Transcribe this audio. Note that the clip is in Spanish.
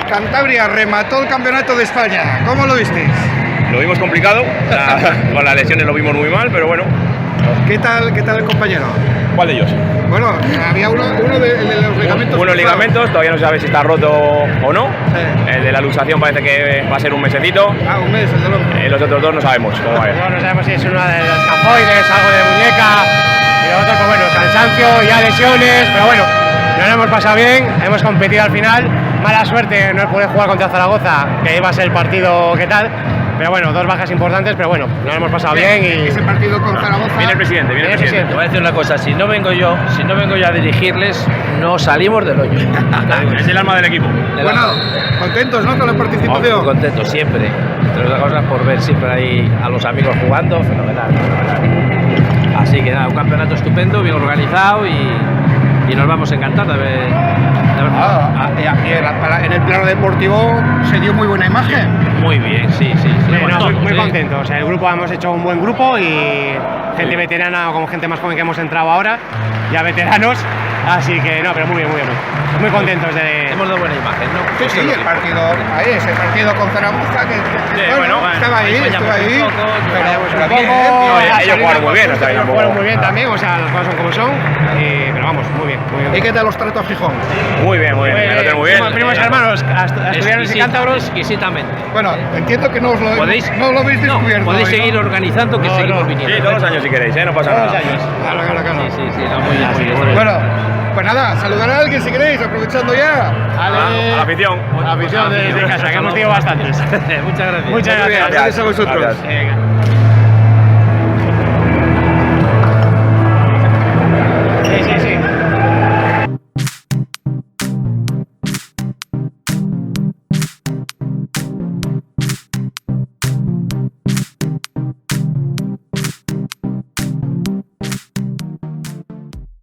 Cantabria remató el campeonato de España. ¿Cómo lo visteis? Lo vimos complicado, con las lesiones lo vimos muy mal, pero bueno. ¿Qué tal el compañero? ¿Cuál de ellos? Bueno, había uno de los ligamentos. Unos ligamentos, todavía no se sabe si está roto o no. Sí. El de la luxación parece que va a ser un mesecito. Un mes, el del hombro. Los otros dos no sabemos cómo va a ir. No sabemos si es una de las escafoides, algo de muñeca. Y lo otro, pues bueno, cansancio, ya lesiones, pero bueno, nos lo hemos pasado bien, hemos competido al final. Mala suerte no poder jugar contra Zaragoza, que iba a ser el partido que tal. Pero bueno, dos bajas importantes, pero bueno, nos lo hemos pasado bien y... Ese partido con Zaragoza... Viene el presidente, viene el presidente. Te voy a decir una cosa, si no vengo yo a dirigirles, no salimos del hoyo. Es el alma del equipo. Bueno, contentos, ¿no?, con la participación. Muy contentos siempre, entre otras cosas por ver siempre ahí a los amigos jugando, fenomenal. Así que nada, un campeonato estupendo, bien organizado y nos vamos a encantar de ver. En el plano deportivo se dio muy buena imagen. Muy bien, sí. Muy contentos. O sea, el grupo, hemos hecho un buen grupo y gente veterana como gente más joven que hemos entrado ahora, ya veteranos. Así que no, pero muy bien. Muy contentos de... Hemos dado buena imagen, ¿no? Sí, el partido con Zaragoza, que bueno, estaba ahí. Ellos jugaron muy bien, hasta ahí tampoco. Jugaron muy bien también, o sea, las cosas son como son, pero vamos, muy bien. ¿Y qué tal los tratos a Gijón? Muy bien. Muy bien. Primos hermanos, asturianos y cántabros. Exquisitamente. Bueno, entiendo que no lo habéis descubierto. Podéis seguir organizando, que seguimos viniendo. Sí, todos los años si queréis, no pasa nada. Claro. Sí, muy bien. Bueno, pues nada, saludar a alguien si queréis, aprovechando ya. A la afición. A la afición de casa, que hemos tenido bastantes. Muchas gracias. Muchas gracias. Gracias a vosotros. Gracias. Venga.